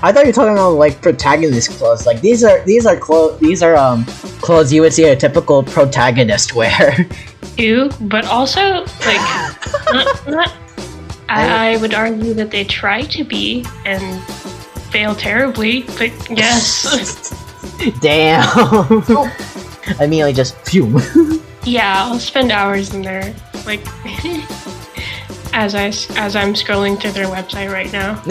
I thought you were talking about like protagonist clothes. Like these are clothes you would see a typical protagonist wear. Do, but also like not. I would argue that they try to be and fail terribly. But yes. Damn. I mean, like just phew. Yeah, I'll spend hours in there, like as I'm scrolling through their website right now.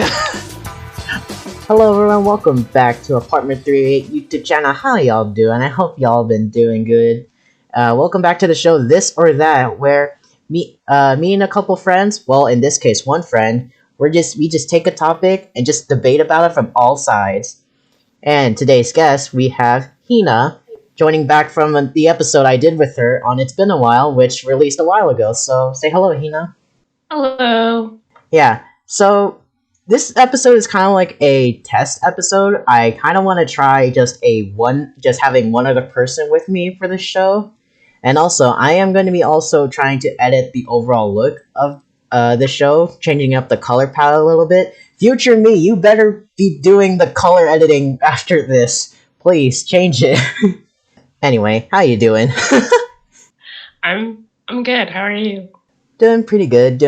Hello everyone, welcome back to Apartment 308 YouTube channel. How y'all doing? I hope y'all been doing good. Welcome back to the show This or That, where me and a couple friends, well in this case one friend, we just take a topic and just debate about it from all sides. And today's guest, we have Hina, joining back from the episode I did with her on It's Been a While, which released a while ago. So say hello, Hina. Hello. Yeah, so this episode is kind of like a test episode. I kind of want to try just having one other person with me for the show. And also, I am going to be also trying to edit the overall look of the show, changing up the color palette a little bit. Future me, you better be doing the color editing after this. Please, change it. Anyway, how you doing? I'm good. How are you? Doing pretty good.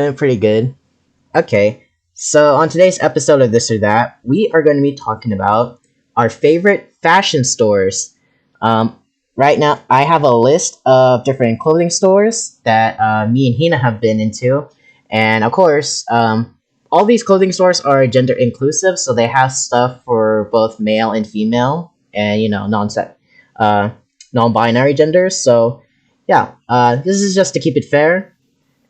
Okay. So, on today's episode of This or That, we are going to be talking about our favorite fashion stores. Right now, I have a list of different clothing stores that me and Hina have been into. And of course, all these clothing stores are gender inclusive, so they have stuff for both male and female, and, non-binary genders. So, yeah, this is just to keep it fair.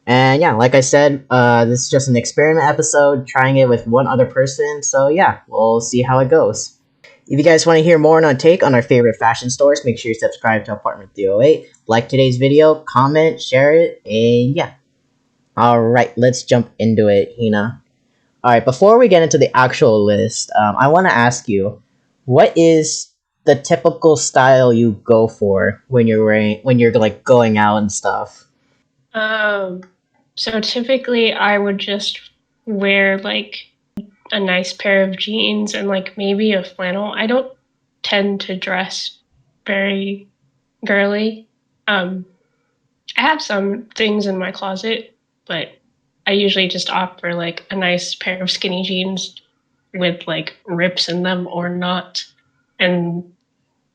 And yeah, like I said, this is just an experiment episode, trying it with one other person, so yeah, we'll see how it goes. If you guys want to hear more on our take on our favorite fashion stores, make sure you subscribe to Apartment 308, like today's video, comment, share it, and yeah. Alright, let's jump into it, Hina. Alright, before we get into the actual list, I want to ask you, what is the typical style you go for when you're like going out and stuff? So typically I would just wear like a nice pair of jeans and like maybe a flannel. I don't tend to dress very girly. I have some things in my closet, but I usually just opt for like a nice pair of skinny jeans with like rips in them or not. And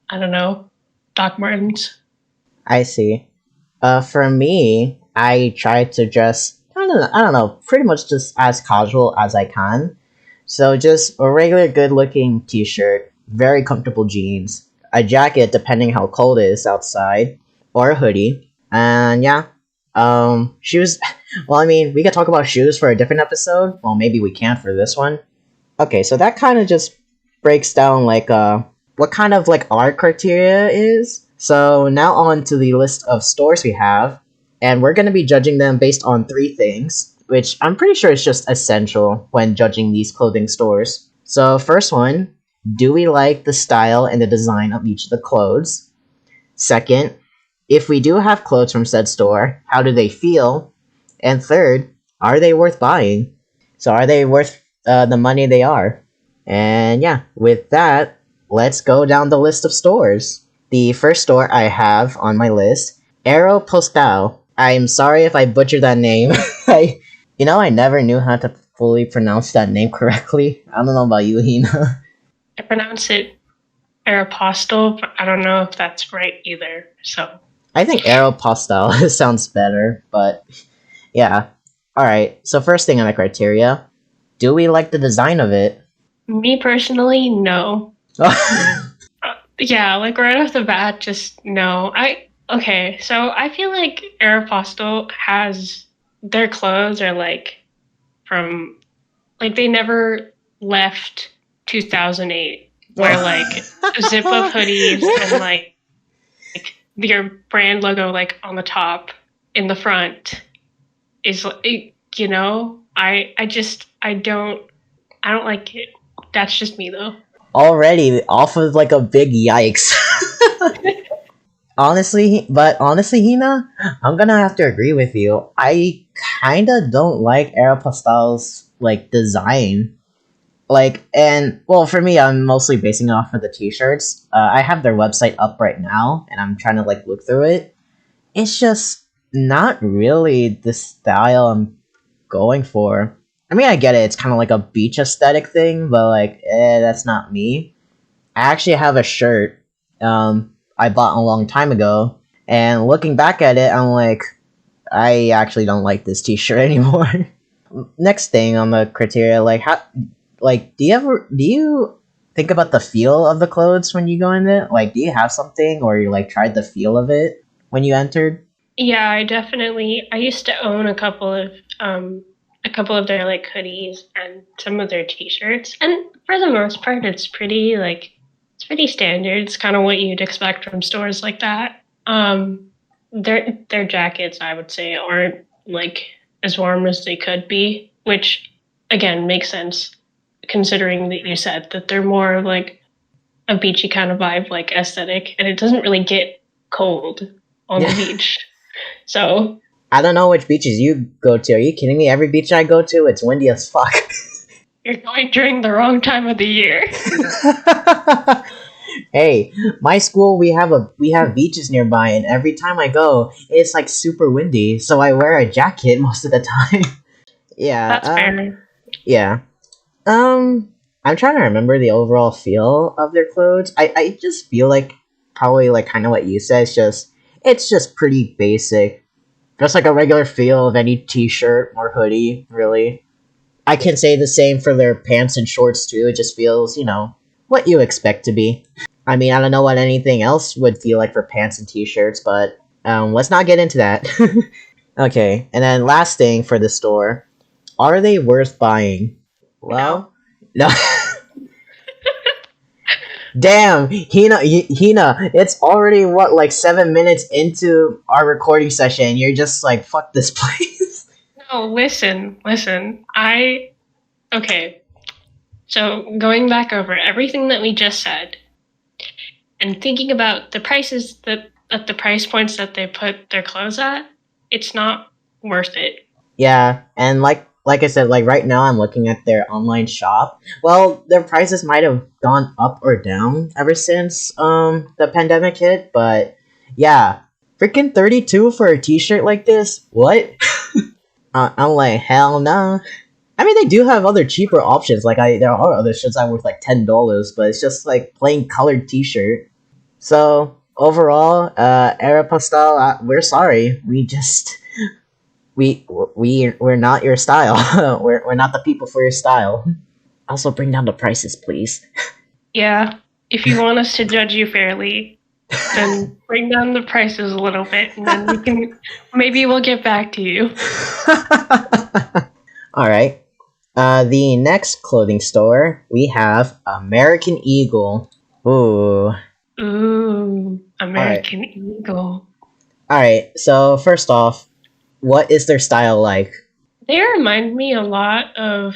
I don't know, Doc Martens. I see. For me, I try to dress, I don't know, pretty much just as casual as I can. So just a regular good-looking t-shirt, very comfortable jeans, a jacket depending how cold it is outside, or a hoodie. And yeah, shoes. Well, I mean, we could talk about shoes for a different episode. Well, maybe we can't for this one. Okay, so that kind of just breaks down like what kind of like our criteria is. So now on to the list of stores we have, and we're going to be judging them based on 3 things, which I'm pretty sure is just essential when judging these clothing stores. So first one, do we like the style and the design of each of the clothes? Second, if we do have clothes from said store, how do they feel? And third, are they worth buying? So are they worth the money they are? And yeah, with that, let's go down the list of stores. The first store I have on my list, Aeropostale. I'm sorry if I butchered that name. I never knew how to fully pronounce that name correctly. I don't know about you, Hina. I pronounce it Aeropostale, but I don't know if that's right either. So I think Aeropostale sounds better, but yeah. Alright, so first thing on the criteria, do we like the design of it? Me personally, no. Yeah, like right off the bat, just no. Okay, so I feel like Aeropostale has their clothes are like from like they never left 2008, where like zip up hoodies and like your brand logo like on the top in the front is I don't like it. That's just me though. Already off of like a big yikes. Honestly, Hina, I'm gonna have to agree with you. I kinda don't like Aeropostale's like design. Like, and well, for me, I'm mostly basing it off of the t-shirts. I have their website up right now, and I'm trying to like look through it. It's just not really the style I'm going for. I mean, I get it. It's kind of like a beach aesthetic thing, but like, that's not me. I actually have a shirt I bought a long time ago, and looking back at it, I'm like, I actually don't like this T-shirt anymore. Next thing on the criteria, like how, like, do you think about the feel of the clothes when you go in it? Like, do you have something, or you like tried the feel of it when you entered? Yeah, I used to own a couple of their like hoodies and some of their t-shirts. And for the most part it's pretty standard. It's kind of what you'd expect from stores like that. Their jackets I would say aren't like as warm as they could be, which again makes sense considering that you said that they're more of like a beachy kind of vibe, like aesthetic, and it doesn't really get cold on the Yeah. beach. So I don't know which beaches you go to. Are you kidding me? Every beach I go to, it's windy as fuck. you're going during the wrong time of the year. Hey, my school we have beaches nearby, and every time I go, it's like super windy, so I wear a jacket most of the time. Yeah, That's fair. yeah. I'm trying to remember the overall feel of their clothes. I just feel like probably like kind of what you said. It's just pretty basic, just like a regular feel of any t-shirt or hoodie. Really, I can say the same for their pants and shorts too. It just feels, what you expect to be. I mean, I don't know what anything else would feel like for pants and t-shirts, but let's not get into that. Okay, and then last thing for the store, are they worth buying? No. Well, no. Damn, Hina, it's already what, like 7 minutes into our recording session. You're just like, fuck this place. No, listen. Okay. So going back over everything that we just said and thinking about the prices that at the price points that they put their clothes at, it's not worth it. Yeah, and like I said, like right now I'm looking at their online shop. Well, their prices might have gone up or down ever since the pandemic hit, but yeah, freaking 32 for a t-shirt like this? What? I'm like, hell no. I mean, they do have other cheaper options. Like, there are other shirts that are worth like $10, but it's just like plain colored T-shirt. So overall, Aeropostale, we're sorry. We're not your style. we're not the people for your style. Also, bring down the prices, please. Yeah. If you want us to judge you fairly, then bring down the prices a little bit and then maybe we'll get back to you. All right. The next clothing store we have American Eagle. Ooh. Ooh, All right. American Eagle. All right. So first off, what is their style like? They remind me a lot of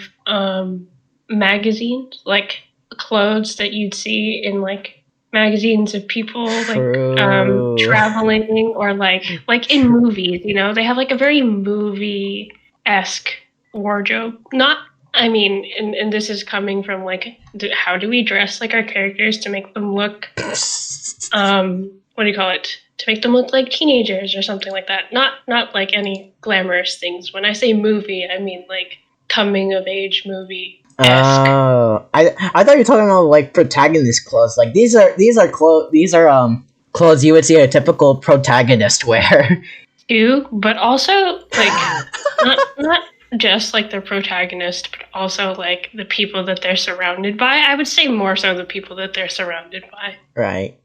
magazines, like clothes that you'd see in like magazines of people like True. traveling or like in movies. You know, they have like a very movie esque wardrobe. Not, I mean, and this is coming from like, how do we dress like our characters to make them look what do you call it, to make them look like teenagers or something like that, not like any glamorous things. When I say movie, I mean like coming of age movie esque. Oh, I thought you were talking about like protagonist clothes. Like these are clothes you would see a typical protagonist wear. Too, but also like not just like the protagonist, but also like the people that they're surrounded by. I would say more so the people that they're surrounded by. Right.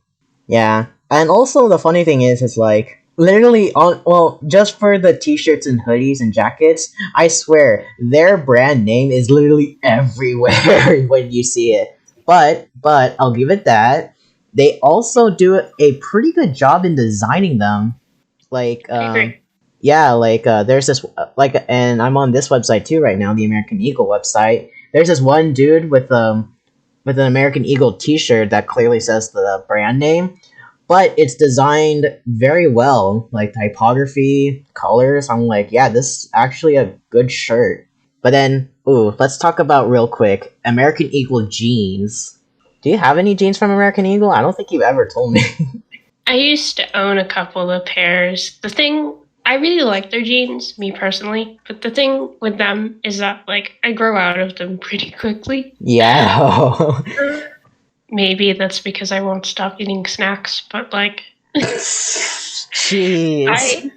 Yeah. And also the funny thing is like literally on, well, just for the t-shirts and hoodies and jackets, I swear their brand name is literally everywhere when you see it. But I'll give it that they also do a pretty good job in designing them. Like I agree. yeah, like there's this like, and I'm on this website too right now, the American Eagle website. There's this one dude with an American Eagle T-shirt that clearly says the brand name, but it's designed very well, like typography, colors. I'm like, yeah, this is actually a good shirt. But then, ooh, let's talk about real quick American Eagle jeans. Do you have any jeans from American Eagle? I don't think you've ever told me. I used to own a couple of pairs. The thing, I really like their jeans, me personally, but the thing with them is that, like, I grow out of them pretty quickly. Yeah. Maybe that's because I won't stop eating snacks, but, like, Jeez.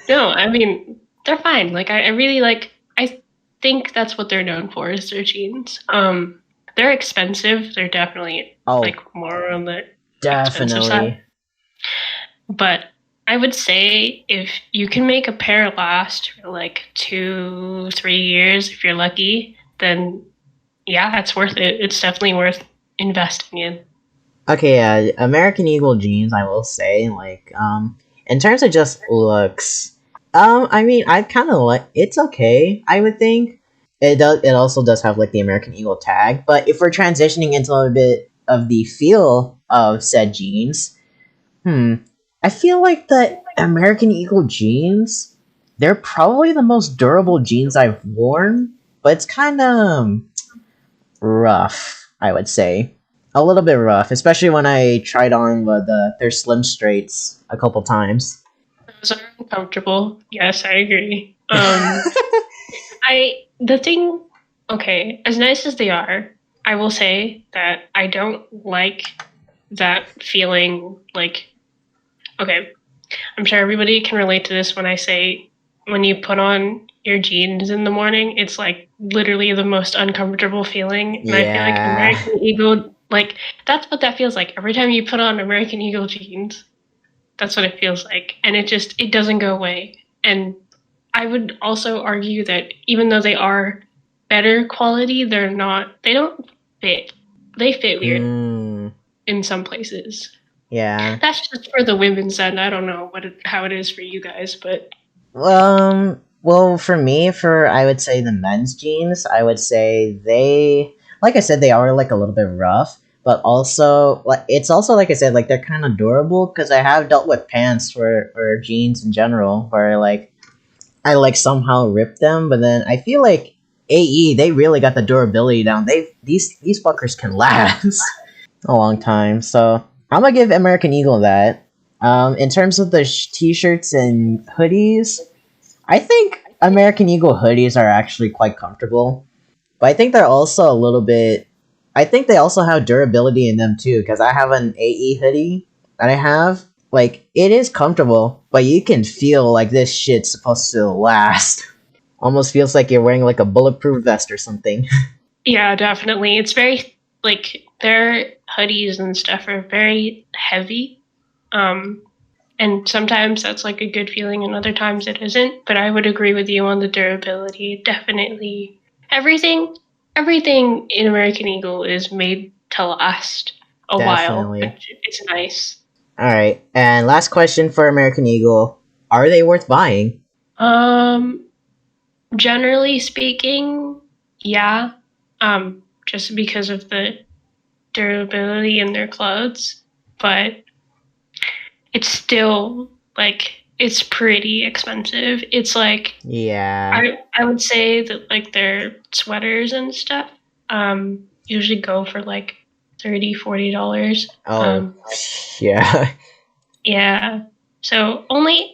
No, I mean, they're fine. Like, I really like, I think that's what they're known for is their jeans. They're expensive. They're definitely, Oh, like, more on the expensive side. definitely. But I would say if you can make a pair last for like 2-3 years, if you're lucky, then yeah, it's worth it. It's definitely worth investing in. Okay, yeah, American Eagle jeans, I will say, like, in terms of just looks, I mean, I kind of like, it's okay, I would think. It also does have, like, the American Eagle tag, but if we're transitioning into a bit of the feel of said jeans, I feel like the American Eagle jeans, they're probably the most durable jeans I've worn, but it's kind of rough, I would say. A little bit rough, especially when I tried on their slim straights a couple times. Those are uncomfortable. Yes, I agree. The thing, okay, as nice as they are, I will say that I don't like that feeling like, okay, I'm sure everybody can relate to this when I say when you put on your jeans in the morning, it's like literally the most uncomfortable feeling. And I feel like Yeah. American Eagle, like, that's what that feels like. Every time you put on American Eagle jeans, that's what it feels like. And it doesn't go away. And I would also argue that even though they are better quality, they don't fit. They fit weird in some places. Yeah. That's just for the women's end. I don't know how it is for you guys, but Well, for me, for I would say the men's jeans, I would say like I said, they are like a little bit rough, but also like it's also like I said, like they're kind of durable because I have dealt with pants or jeans in general where like I like somehow ripped them, but then I feel like AE they really got the durability down. These fuckers can last a long time, so I'm gonna give American Eagle that. In terms of the t-shirts and hoodies, I think American Eagle hoodies are actually quite comfortable, but I think they're also a little bit. I think they also have durability in them too, because I have an AE hoodie that I have. Like, it is comfortable, but you can feel like this shit's supposed to last. Almost feels like you're wearing like a bulletproof vest or something. yeah, definitely. It's very, like, their hoodies and stuff are very heavy. And sometimes that's like a good feeling and other times it isn't. But I would agree with you on the durability. Definitely everything in American Eagle is made to last a while. Definitely. It's nice. Alright, and last question for American Eagle. Are they worth buying? Um Generally speaking, yeah. Just because of the durability in their clothes. But it's still like it's pretty expensive. It's like Yeah. I would say that like their sweaters and stuff usually go for like $30-$40. Oh, yeah. Yeah. So only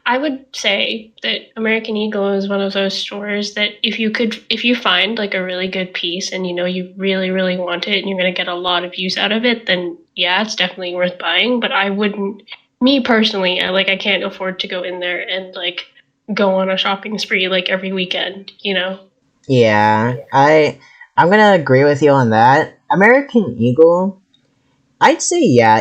I would say that American Eagle is one of those stores that if you find like a really good piece and you know you really really want it and you're going to get a lot of use out of it, then yeah, it's definitely worth buying, but I wouldn't, me personally, I can't afford to go in there and like go on a shopping spree like every weekend, you know. Yeah, I'm gonna agree with you on that. American Eagle, I'd say yeah,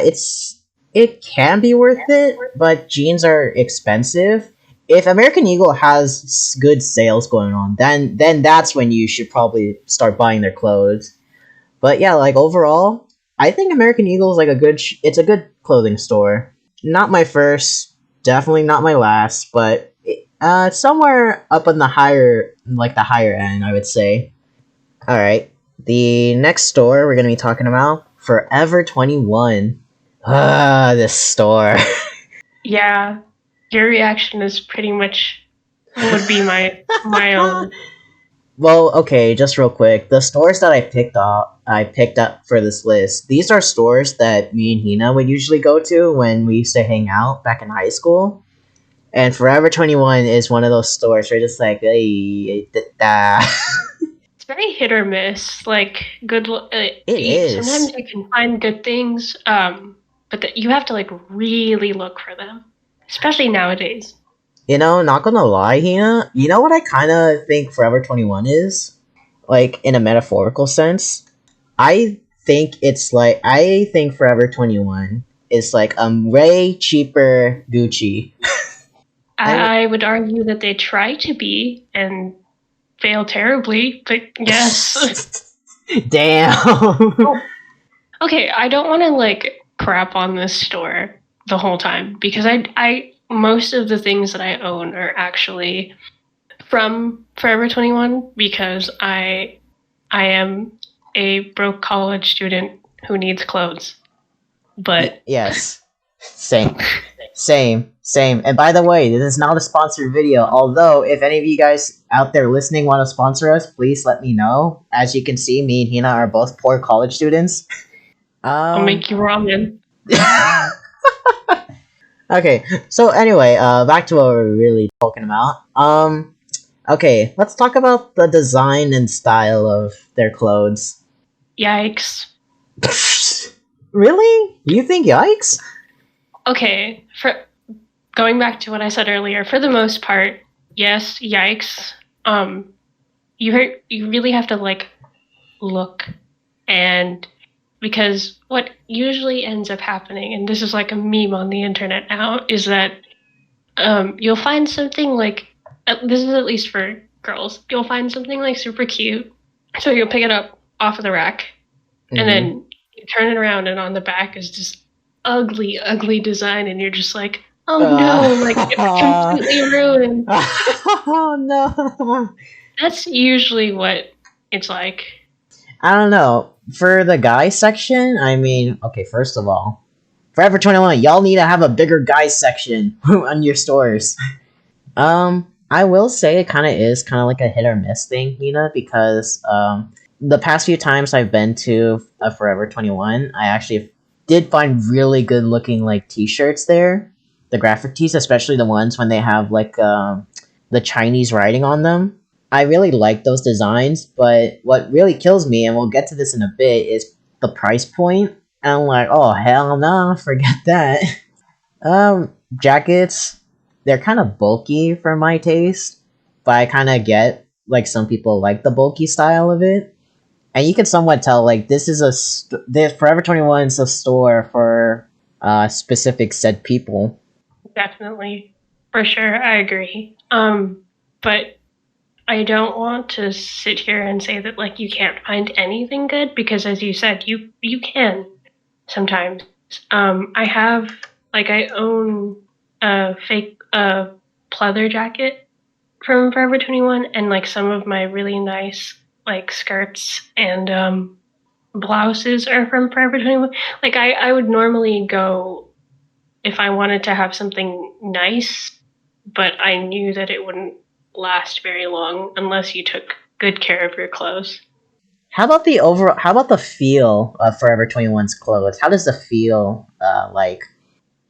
it can be worth it, but jeans are expensive. If American Eagle has good sales going on, then that's when you should probably start buying their clothes. But yeah, like overall, I think American Eagle is like it's a good clothing store. Not my first, definitely not my last, but somewhere up in the higher end, I would say. All right, the next store we're gonna be talking about, Forever 21. Ah, this store. Yeah. Your reaction is pretty much would be my own. Well, okay, just real quick. The stores that I picked up for this list. These are stores that me and Hina would usually go to when we used to hang out back in high school. And Forever 21 is one of those stores where you're just like, hey, It's very hit or miss. Like it sometimes is. you can find good things, but you have to like really look for them, especially nowadays. You know, not gonna lie, Hina. You know what I kind of think Forever 21 is? Like, in a metaphorical sense? I think Forever 21 is like way cheaper Gucci. I I would argue that they try to be and fail terribly, but yes. Damn. Okay, I don't want to like crap on this store the whole time because I most of the things that I own are actually from Forever 21 because I am a broke college student who needs clothes. But Yes. Same. Same. And by the way, this is not a sponsored video. Although, if any of you guys out there listening want to sponsor us, please let me know. As you can see, me and Hina are both poor college students. I'll make you ramen. Okay, so anyway, back to what we're really talking about. Okay, let's talk about the design and style of their clothes. Yikes. Really? You think yikes? Okay, for going back to what I said earlier, for the most part, yes, yikes. You really have to like look, and because what usually ends up happening, and this is like a meme on the internet now, is that you'll find something like this is at least for girls. You'll find something like super cute, so you'll pick it up off of the rack, and then you turn it around, and on the back is just ugly, ugly design, and you're just like, oh no, like it's completely ruined. Oh no. That's usually what it's like. I don't know. For the guys section, I mean, okay, first of all, Forever 21, y'all need to have a bigger guys section on your stores. I will say it kind of is kind of like a hit or miss thing, because the past few times I've been to Forever 21, I actually did find really good looking like t-shirts there. The graphic tees, especially the ones when they have like the Chinese writing on them. I really like those designs, but what really kills me, and we'll get to this in a bit, is the price point. And I'm like, oh hell no, forget that. Jackets, they're kind of bulky for my taste, but I kind of get like some people like the bulky style of it, and you can somewhat tell like this is this Forever 21 is a store for specific said people. Definitely. For sure, I agree. But I don't want to sit here and say that like you can't find anything good because as you said, you can sometimes. I own a fake pleather jacket from Forever 21 and like some of my really nice like skirts and blouses are from Forever 21. Like I would normally go if I wanted to have something nice, but I knew that it wouldn't last very long unless you took good care of your clothes. How about the feel of Forever 21's clothes? How does the feel like?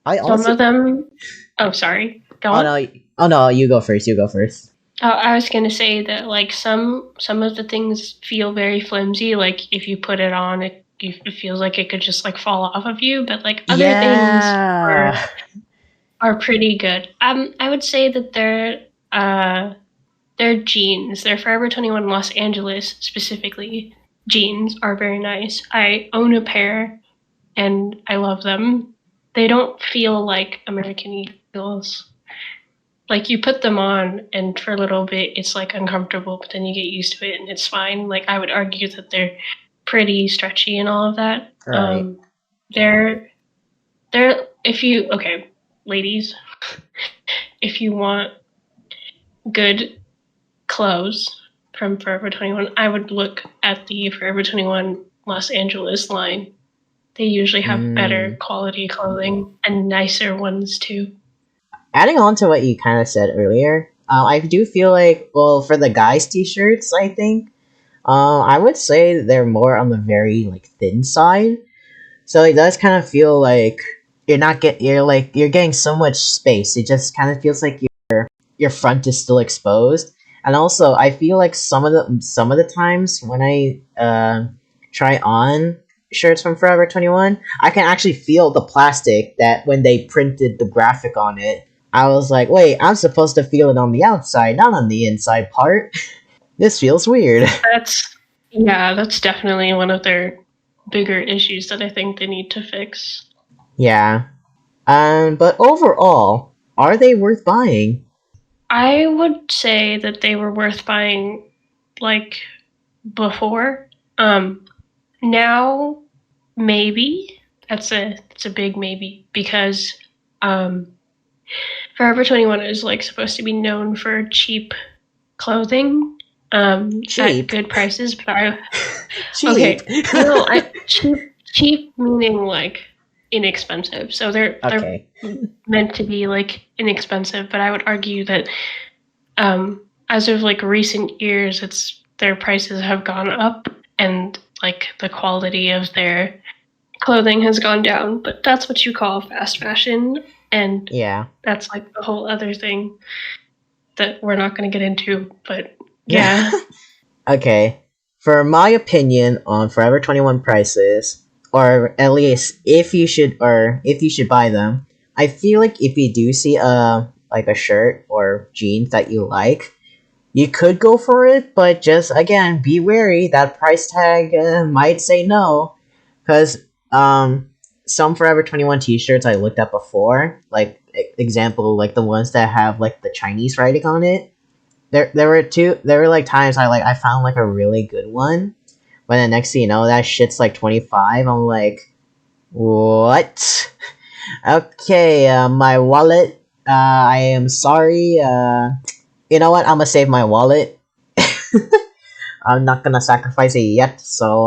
I Some honestly. of them, oh, sorry, go Oh on. no! Oh no! You go first. You go first. I was gonna say that like some of the things feel very flimsy. Like if you put it on, it feels like it could just like fall off of you. But like other things Yeah. are pretty good. I would say that their jeans, their Forever 21 Los Angeles specifically jeans are very nice. I own a pair and I love them. They don't feel like American Eagles. Like you put them on and for a little bit it's like uncomfortable, but then you get used to it and it's fine. Like I would argue that they're pretty stretchy and all of that. Right. They're if you okay, ladies, if you want good clothes from Forever 21, I would look at the Forever 21 Los Angeles line. They usually have better Mm. quality clothing and nicer ones too. Adding on to what you kind of said earlier, I do feel like, well, for the guys' t-shirts, I think, I would say they're more on the very like thin side. So it does kind of feel like you're getting so much space. It just kind of feels like your front is still exposed. And also, I feel like some of the times when I try on shirts from Forever 21, I can actually feel the plastic that when they printed the graphic on it. I was like, wait, I'm supposed to feel it on the outside, not on the inside part. This feels weird. That's yeah, that's definitely one of their bigger issues that I think they need to fix. Yeah. But overall, are they worth buying? I would say that they were worth buying like before. Now maybe that's a big maybe because um Forever 21 is like supposed to be known for cheap clothing at Cheap. good prices, but I Cheap. okay, no, cheap meaning like inexpensive. So they're Okay. meant to be like inexpensive, but I would argue that as of like recent years, it's their prices have gone up and like the quality of their clothing has gone down. But that's what you call fast fashion, and Yeah. that's like the whole other thing that we're not going to get into. But yeah, Okay. For my opinion on Forever 21 prices, or at least if you should buy them, I feel like if you do see a shirt or jeans that you like, you could go for it, but just again be wary that price tag might say no, because some Forever 21 t-shirts I looked at before, like example like the ones that have like the Chinese writing on it. There were like times I found like a really good one, but then next thing you know that shit's like 25. I'm like, what? Okay, my wallet. I am sorry. You know what? I'm gonna save my wallet. I'm not gonna sacrifice it yet, so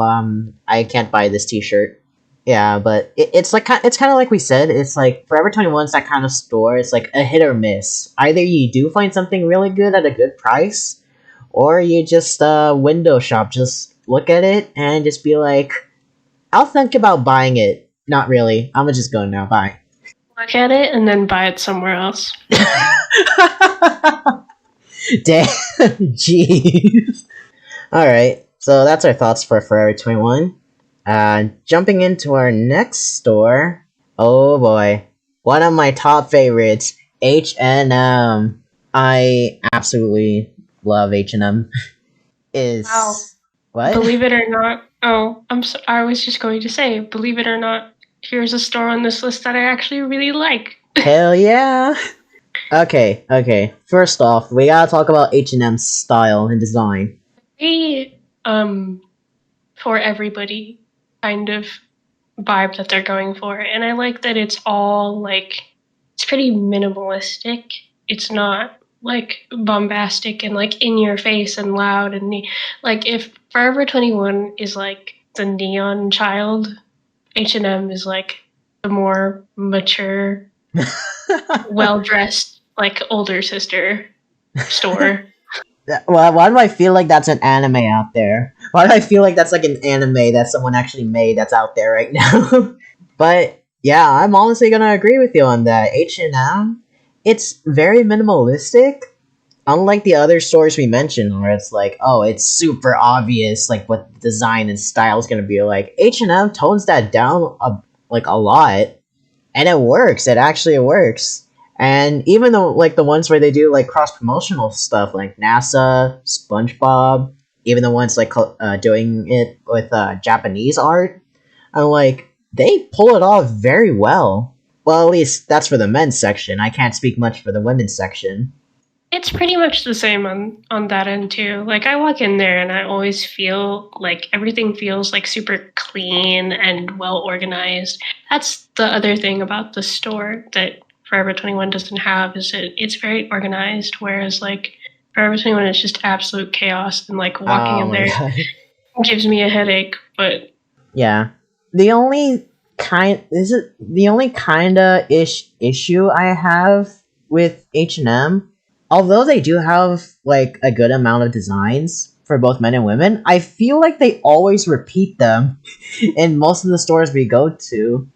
I can't buy this T-shirt. Yeah, but it's kind of like we said. It's like Forever 21's that kind of store. It's like a hit or miss. Either you do find something really good at a good price, or you just window shop. Just look at it and just be like, I'll think about buying it. Not really. I'm gonna just go now. Bye. look at it and then buy it somewhere else. Damn, jeez. All right, so that's our thoughts for Forever 21. Jumping into our next store. Oh boy, one of my top favorites, H&M. I absolutely love H&M. Wow. Is what? Believe it or not, oh, I was just going to say, believe it or not, here's a store on this list that I actually really like. Hell yeah. Okay. First off, we gotta talk about H&M's style and design. They, for everybody kind of vibe that they're going for. And I like that it's all like, it's pretty minimalistic. It's not like bombastic and like in your face and loud and like if Forever 21 is like the neon child, H&M is like the more mature, well dressed, like older sister store. Why do I feel like that's an anime out there? Why do I feel like that's like an anime that someone actually made that's out there right now? But yeah, I'm honestly gonna agree with you on that. H&M, it's very minimalistic. Unlike the other stores we mentioned, where it's like, oh, it's super obvious, like what the design and style is gonna be like. H&M tones that down like a lot, and it works. It actually works. And even though like the ones where they do like cross promotional stuff, like NASA, SpongeBob, even the ones like doing it with Japanese art, I'm like they pull it off very well. Well, at least that's for the men's section. I can't speak much for the women's section. It's pretty much the same on that end too. Like I walk in there and I always feel like everything feels like super clean and well organized. That's the other thing about the store that Forever 21 doesn't have is that it's very organized, whereas like Forever 21 is just absolute chaos and like walking Oh in my there god. gives me a headache. But Yeah. The only the only kinda issue I have with H&M although they do have like a good amount of designs for both men and women, I feel like they always repeat them in most of the stores we go to.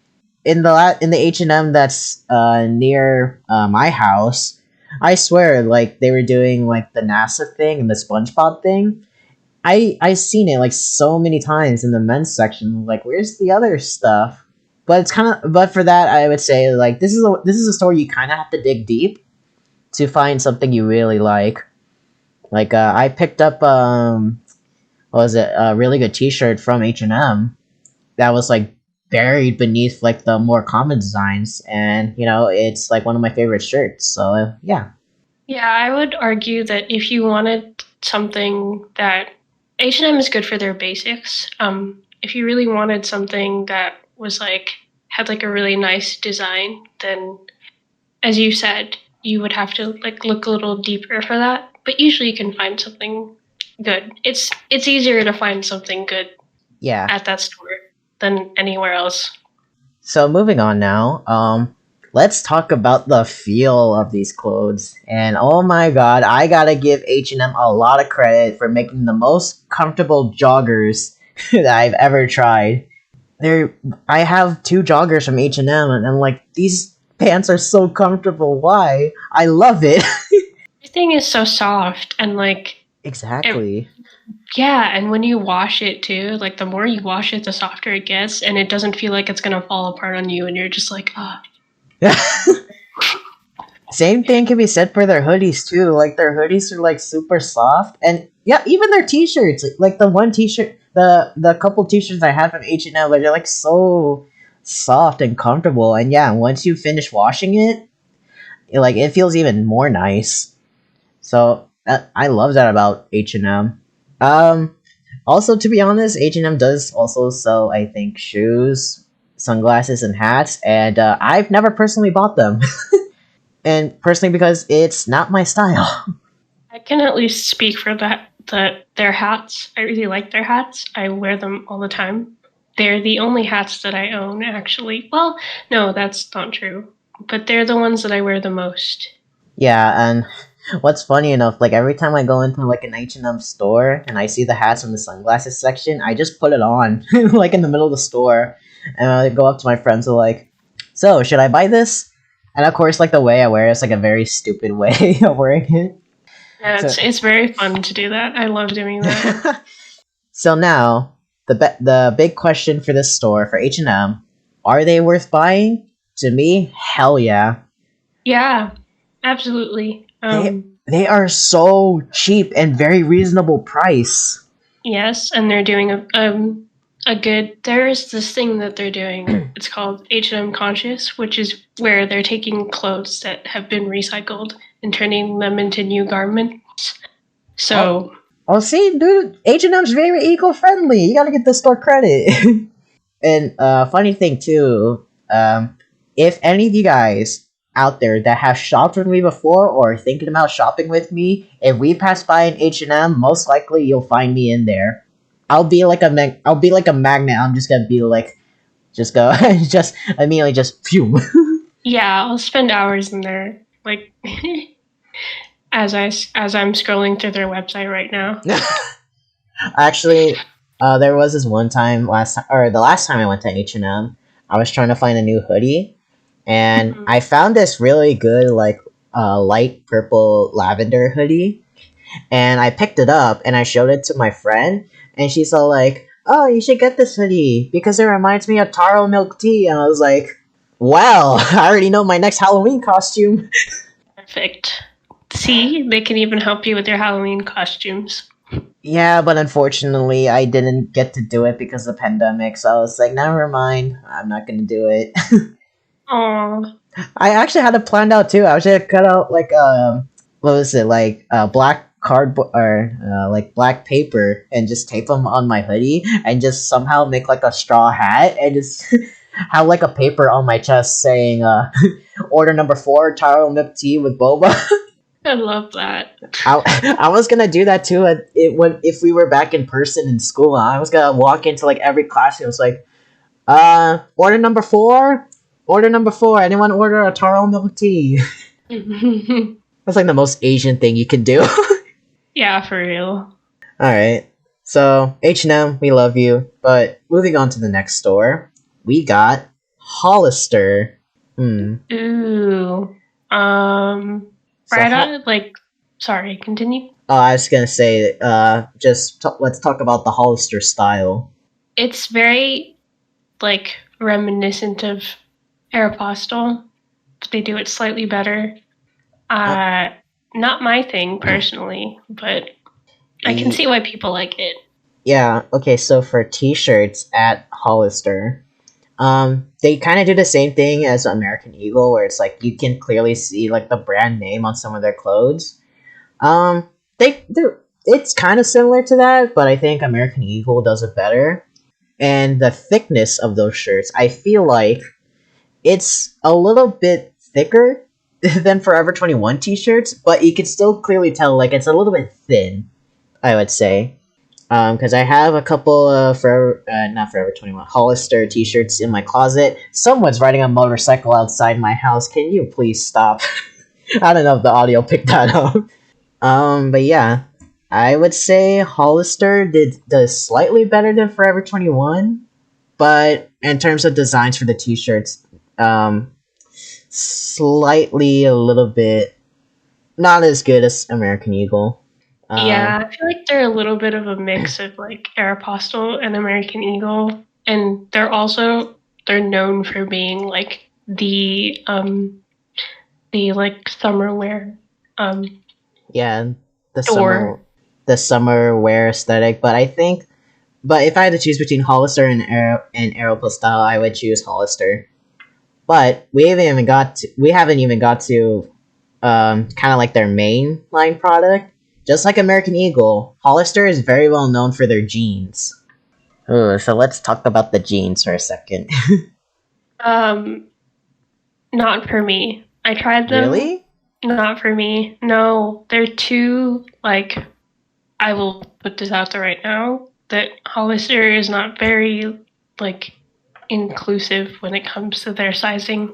In the H&M that's near my house, I swear, like they were doing like the NASA thing and the SpongeBob thing. I seen it like so many times in the men's section. Like, where's the other stuff? But it's kind of, but for that, I would say like this is a store you kind of have to dig deep to find something you really like. Like I picked up what was it, a really good T-shirt from H&M that was like buried beneath like the more common designs, and it's like one of my favorite shirts. So yeah. Yeah, I would argue that if you wanted something that H&M is good for their basics. If you really wanted something that was like had like a really nice design, then as you said, you would have to like look a little deeper for that. But usually you can find something good. It's easier to find something good Yeah. at that store than anywhere else. So moving on now, let's talk about the feel of these clothes. And oh my god, I gotta give H&M a lot of credit for making the most comfortable joggers that I've ever tried. They're I have two joggers from H&M, and I'm like, these pants are so comfortable. Why? I love it. Everything is so soft and like it, Exactly. yeah, and when you wash it too, like the more you wash it, the softer it gets, and it doesn't feel like it's gonna fall apart on you, and you're just like, ah. Same thing can be said for their hoodies too. Like their hoodies are like super soft, and yeah, even their t-shirts. Like the one t-shirt, the couple t-shirts I had from H&M, like they're like so soft and comfortable. And yeah, once you finish washing it, like it feels even more nice. So I love that about H&M. Um, Also, to be honest, H&M does also sell, I think, shoes, sunglasses, and hats, and I've never personally bought them. And personally, because it's not my style. I can at least speak for their hats. I really like their hats. I wear them all the time. They're the only hats that I own, actually. Well, no, that's not true. But they're the ones that I wear the most. Yeah, and what's funny enough, like every time I go into like an H&M store and I see the hats in the sunglasses section, I just put it on, like in the middle of the store, and I go up to my friends and like, so should I buy this? And of course, like the way I wear it is like a very stupid way of wearing it. Yeah, So, it's very fun to do that. I love doing that. so now the big question for this store for H&M, are they worth buying? To me, hell yeah. Yeah, absolutely. They are so cheap and very reasonable price. Yes, and they're doing a good. There is this thing that they're doing. It's called H&M Conscious, which is where they're taking clothes that have been recycled and turning them into new garments. Oh, So oh, see, dude, H&M's very eco-friendly. You gotta get the store credit. And funny thing too, if any of you guys out there that have shopped with me before or thinking about shopping with me, if we pass by an H&M, most likely you'll find me in there. I'll be like a magnet. I'm just gonna be like, just go, just immediately just fume. yeah, I'll spend hours in there, like as I'm scrolling through their website right now. Actually, there was this one time last time, or the last time I went to H&M, I was trying to find a new hoodie, and Mhm. I found this really good like light purple lavender hoodie, and I picked it up and I showed it to my friend, and she's all like, "Oh, you should get this hoodie because it reminds me of taro milk tea," and I was like, "Well, I already know my next Halloween costume." Perfect. See, they can even help you with your Halloween costumes. Yeah, but unfortunately, I didn't get to do it because of the pandemic. So I was like, never mind. I'm not gonna do it. Oh, I actually had it planned out too. I was gonna cut out like what was it, like black cardboard or like black paper and just tape them on my hoodie and just somehow make like a straw hat and just have like a paper on my chest saying order number 4 taro milk tea with boba. I love that. I was gonna do that too. If we were back in person in school, I was gonna walk into like every class. And it was like, order number 4, order number 4. Anyone order a taro milk tea? That's like the most Asian thing you can do. Yeah, for real. Alright. So, H&M, we love you. But moving on to the next store, we got Hollister. Hmm. Ooh. So, Right on, like, sorry, continue. I was gonna say, let's talk about the Hollister style. It's very, like, reminiscent of Aeropostale, but they do it slightly better. Uh, Uh, Not my thing personally, but I can see e- why people like it. yeah, okay, so for t-shirts at Hollister, they kind of do the same thing as American Eagle, where it's like you can clearly see like the brand name on some of their clothes. Um, they it's kind of similar to that, but I think American Eagle does it better. And the thickness of those shirts, I feel like it's a little bit thicker than Forever 21 t-shirts, but you can still clearly tell like it's a little bit thin, I would say. Because I have a couple of not Forever 21, Hollister t-shirts in my closet. Someone's riding a motorcycle outside my house. Can you please stop? I don't know if the audio picked that up. But yeah, I would say Hollister does slightly better than Forever 21, but in terms of designs for the t-shirts, slightly a little bit not as good as American Eagle. Um, Yeah, I feel like they're a little bit of a mix of like Aeropostale and American Eagle, and they're known for being like the like summer wear um yeah, the summer store. the summer wear aesthetic, but if I had to choose between Hollister and Aeropostale, I would choose Hollister. But we haven't even got to kind of like their main line product. Just like American Eagle, Hollister is very well known for their jeans. Ooh, so let's talk about the jeans for a second. Um, Not for me. I tried them. Really? Not for me. No, they're too like. I will put this out there right now that Hollister is not very like inclusive when it comes to their sizing.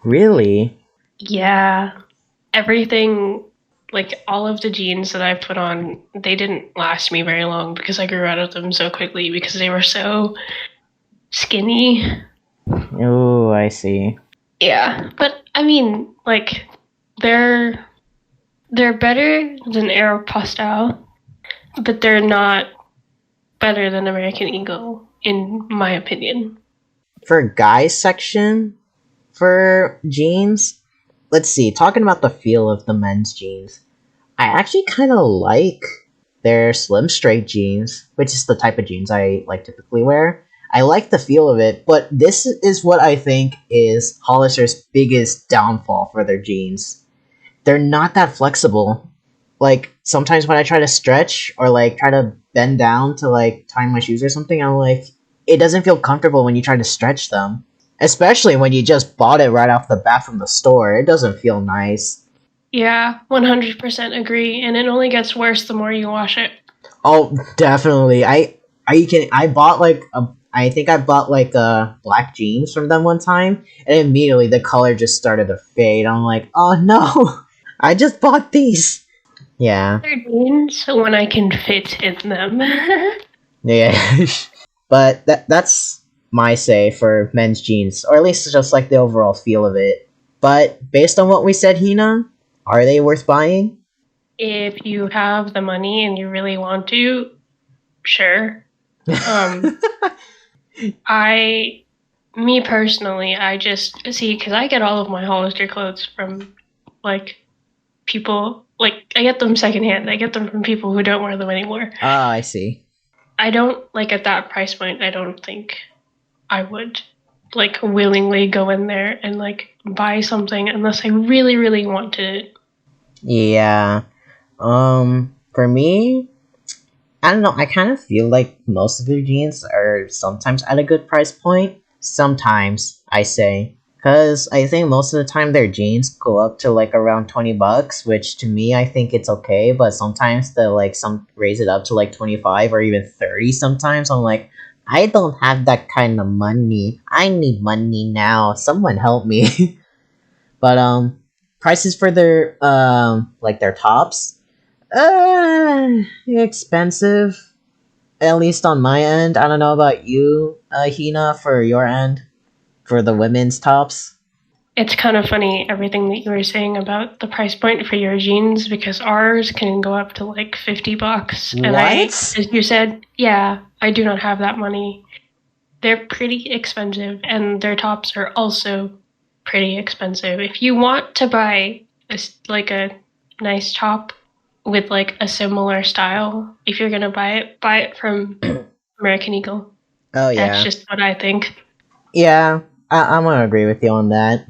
Really? Yeah, everything, like all of the jeans that I've put on, they didn't last me very long because I grew out of them so quickly because they were so skinny. Oh, I see. Yeah, but I mean, like they're they're better than Aeropostale, but they're not better than American Eagle in my opinion. For guys section for jeans, let's see. Talking about the feel of the men's jeans, I actually kind of like their slim straight jeans, which is the type of jeans I like typically wear. I like the feel of it, but this is what I think is Hollister's biggest downfall for their jeans. They're not that flexible. Like sometimes when I try to stretch or like try to bend down to like tie my shoes or something, I'm like, it doesn't feel comfortable when you try to stretch them. Especially when you just bought it right off the bat from the store. It doesn't feel nice. Yeah, 100% agree, and it only gets worse the more you wash it. Oh, definitely. I bought like a I think I bought like black jeans from them one time, and immediately the color just started to fade. I'm like, oh no, I just bought these. Yeah, They're jeans when I can fit in them. yeah. But that's my say for men's jeans, or at least just like the overall feel of it. But based on what we said, Hina, are they worth buying? If you have the money and you really want to, sure. Um, I, Me personally, I just see because I get all of my Hollister clothes from like people. Like I get them secondhand. I get them from people who don't wear them anymore. Ah, I see. I don't like at that price point. I don't think I would like willingly go in there and like buy something unless I really, really wanted it. Yeah. For me, I don't know. I kind of feel like most of their jeans are sometimes at a good price point. Sometimes I say, because I think most of the time their jeans go up to like around $20, which to me I think it's okay. But sometimes they like some raise it up to like 25 or even 30. Sometimes I'm like, I don't have that kind of money. I need money now. Someone help me. But prices for their like their tops, expensive. At least on my end. I don't know about you, Hina, for your end for the women's tops. It's kind of funny everything that you were saying about the price point for your jeans because ours can go up to like $50. And What? as you said, yeah, I do not have that money. They're pretty expensive, and their tops are also pretty expensive. If you want to buy like a nice top with like a similar style, if you're gonna buy it from American Eagle. Oh That's yeah, just what I think. yeah. I'm gonna agree with you on that.